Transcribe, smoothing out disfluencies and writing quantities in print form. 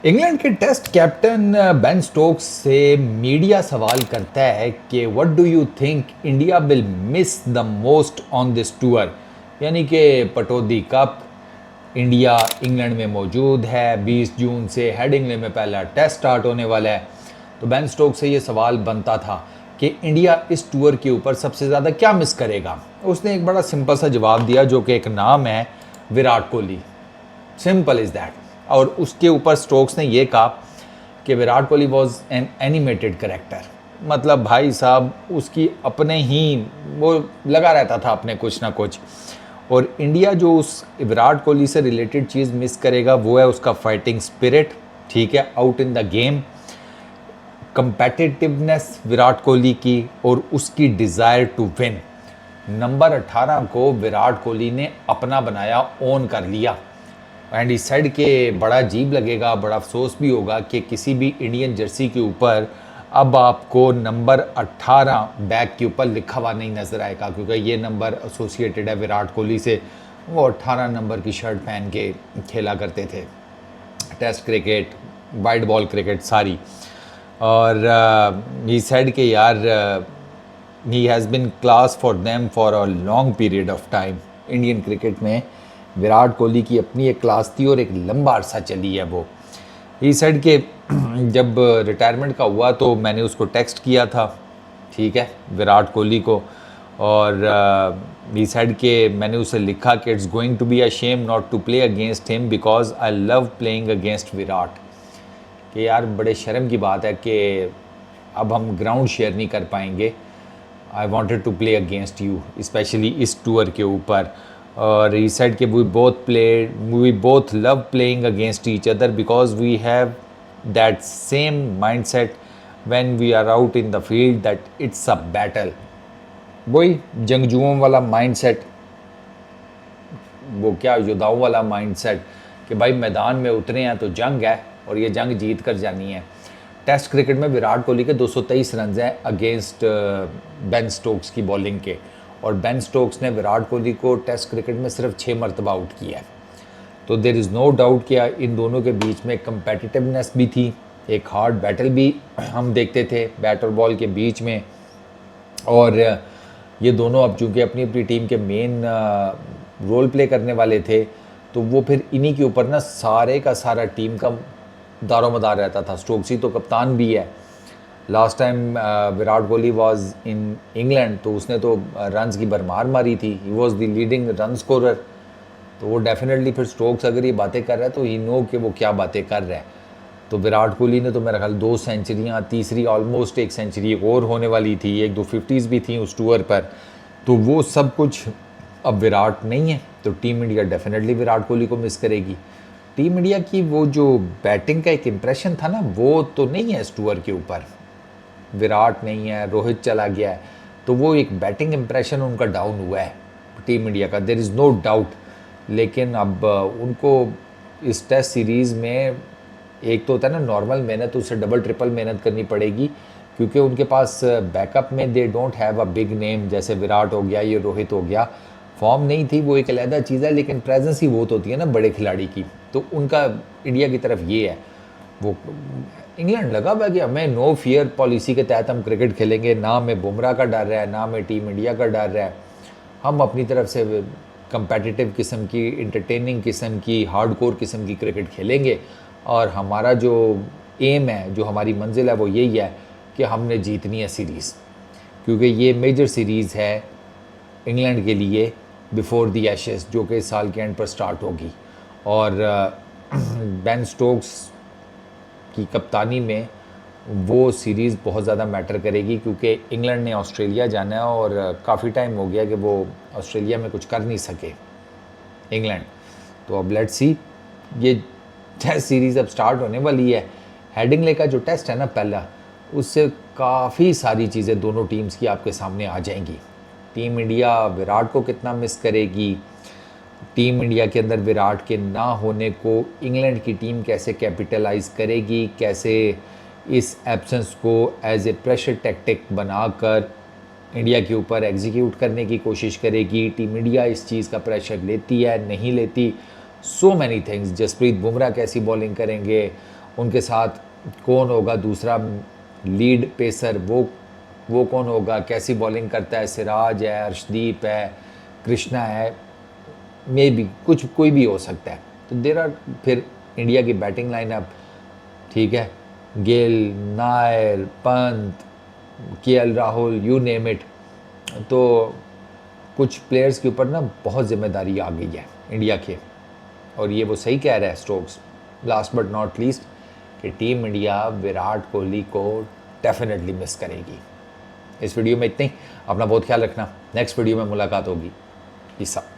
England के test captain Ben Stokes से media सवाल करता है कि what do you think India will miss the most on this tour. यानी कि पटौदी कप इंडिया इंग्लैंड में मौजूद है। 20 जून से हेडिंग्ले में पहला टेस्ट स्टार्ट होने वाला है। तो बेन स्टोक्स से ये सवाल बनता था कि इंडिया इस टूर के ऊपर सबसे ज़्यादा क्या मिस करेगा। उसने एक बड़ा सिंपल सा जवाब दिया जो कि एक नाम है, Virat Kohli. Simple is that. और उसके ऊपर स्टोक्स ने ये कहा कि Virat Kohli was an animated character. मतलब भाई साहब उसकी अपने ही वो लगा रहता था अपने कुछ ना कुछ। और इंडिया जो उस विराट कोहली से रिलेटेड चीज़ मिस करेगा वो है उसका फाइटिंग स्पिरिट। ठीक है, out in the game competitiveness Virat Kohli की और उसकी डिज़ायर टू विन। नंबर 18 को विराट कोहली ने अपना बनाया, ओन कर लिया। एंड इस साइड के बड़ा अजीब लगेगा, बड़ा अफसोस भी होगा कि किसी भी इंडियन जर्सी के ऊपर अब आपको नंबर 18 बैक के ऊपर लिखा हुआ नहीं नज़र आएगा, क्योंकि ये नंबर एसोसिएटेड है विराट कोहली से। वो 18 नंबर की शर्ट पहन के खेला करते थे test cricket, wide ball cricket सारी। और ही सेड कि यार he has been class for them for a long period of time. Indian cricket में विराट कोहली की अपनी एक क्लास थी और एक लंबा अरसा चली है वो। ही सेड के जब रिटायरमेंट का हुआ तो मैंने उसको टेक्स्ट किया था, ठीक है, विराट कोहली को। और ही सेड के मैंने उसे लिखा कि it's going to be a shame not to play against him because I love playing against Virat. कि यार बड़े शर्म की बात है कि अब हम ग्राउंड शेयर नहीं कर पाएंगे। I wanted to play against you specially इस टूर के ऊपर। और he said कि we both love playing against each other because we have that same mindset when we are out in the field that it's a battle। वही जंगजुओं वाला mindset, वो क्या योद्धाओं वाला माइंडसेट कि भाई मैदान में उतरे हैं तो जंग है और ये जंग जीत कर जानी है। टेस्ट क्रिकेट में विराट कोहली के 223 रन हैं अगेंस्ट बेन स्टोक्स की बॉलिंग के। और बेन स्टोक्स ने विराट कोहली को टेस्ट क्रिकेट में सिर्फ 6 मरतबा आउट किया है। तो देर इज़ नो डाउट कि इन दोनों के बीच में कंपेटिटिवनेस भी थी, एक हार्ड बैटल भी हम देखते थे बैट और बॉल के बीच में। और ये दोनों अब चूँकि अपनी अपनी टीम के मेन रोल प्ले करने वाले थे, तो वो फिर इन्हीं के ऊपर ना सारे का सारा टीम का दारोमदार रहता था। स्टोक्स ही तो कप्तान भी है। Last time Virat Kohli was in England तो उसने तो रन्स की भरमार मारी थी, he was the leading run scorer. तो वो डेफिनेटली फिर स्टोक्स अगर ये बातें कर रहा है तो ही नो कि वो क्या बातें कर रहा है। तो विराट कोहली ने तो मेरा ख्याल 2 सेंचुरियाँ, तीसरी ऑलमोस्ट 1 सेंचुरी और होने वाली थी, 1-2 50s भी थी उस टूर पर। तो वो सब कुछ अब विराट नहीं है, तो team India definitely Virat Kohli को मिस करेगी। टीम इंडिया की वो जो बैटिंग का एक इम्प्रेशन था ना, वो तो नहीं है इस टूर के ऊपर। विराट नहीं है, रोहित चला गया है, तो वो एक बैटिंग इम्प्रेशन उनका डाउन हुआ है टीम इंडिया का, देयर इज़ नो डाउट। लेकिन अब उनको इस टेस्ट सीरीज़ में एक तो होता है ना नॉर्मल मेहनत, उससे डबल ट्रिपल मेहनत करनी पड़ेगी, क्योंकि उनके पास बैकअप में they don't have a big name. जैसे विराट हो गया, ये रोहित हो गया, फॉर्म नहीं थी वो एक अलहदा चीज़ है, लेकिन प्रेजेंस ही बहुत होती है ना बड़े खिलाड़ी की। तो उनका इंडिया की तरफ ये है, वो इंग्लैंड लगा हुआ कि हमें नो फियर पॉलिसी के तहत हम क्रिकेट खेलेंगे, ना हमें बुमराह का डर है, ना हमें टीम इंडिया का डर है। हम अपनी तरफ से कंपेटिटिव किस्म की, इंटरटेनिंग किस्म की, हार्डकोर किस्म की क्रिकेट खेलेंगे। और हमारा जो एम है, जो हमारी मंजिल है, वो यही है कि हमने जीतनी है सीरीज़, क्योंकि ये मेजर सीरीज़ है इंग्लैंड के लिए बिफोर दी एशेस, जो कि इस साल के एंड पर स्टार्ट होगी। और बेन स्टोक्स की कप्तानी में वो सीरीज़ बहुत ज़्यादा मैटर करेगी, क्योंकि इंग्लैंड ने ऑस्ट्रेलिया जाना है और काफ़ी टाइम हो गया कि वो ऑस्ट्रेलिया में कुछ कर नहीं सके इंग्लैंड। तो अब लेट्स सी, ये टेस्ट सीरीज़ अब स्टार्ट होने वाली है। हेडिंग्ले का जो टेस्ट है ना पहला, उससे काफ़ी सारी चीज़ें दोनों टीम्स की आपके सामने आ जाएंगी। टीम इंडिया विराट को कितना मिस करेगी, टीम इंडिया के अंदर विराट के ना होने को इंग्लैंड की टीम कैसे कैपिटलाइज करेगी, कैसे इस एब्सेंस को एज ए प्रेशर टैक्टिक बनाकर इंडिया के ऊपर एग्जीक्यूट करने की कोशिश करेगी। टीम इंडिया इस चीज़ का प्रेशर लेती है, नहीं लेती, so many things. Jasprit Bumrah कैसी बॉलिंग करेंगे, उनके साथ कौन होगा दूसरा लीड पेसर, वो कौन होगा, कैसी बॉलिंग करता है, सिराज है, अर्शदीप है, कृष्णा है, मे बी कुछ कोई भी हो सकता है। तो देर आर फिर इंडिया की बैटिंग लाइनअप, ठीक है, Gayle, Nair, Pant, Rahul, you name it. तो कुछ प्लेयर्स के ऊपर ना बहुत जिम्मेदारी आ गई है इंडिया के, और ये वो सही कह रहा है Stokes, last but not least, कि टीम इंडिया विराट कोहली को डेफिनेटली मिस करेगी। इस वीडियो में इतने ही, अपना बहुत ख्याल रखना, नेक्स्ट वीडियो में मुलाकात होगी। Peace out.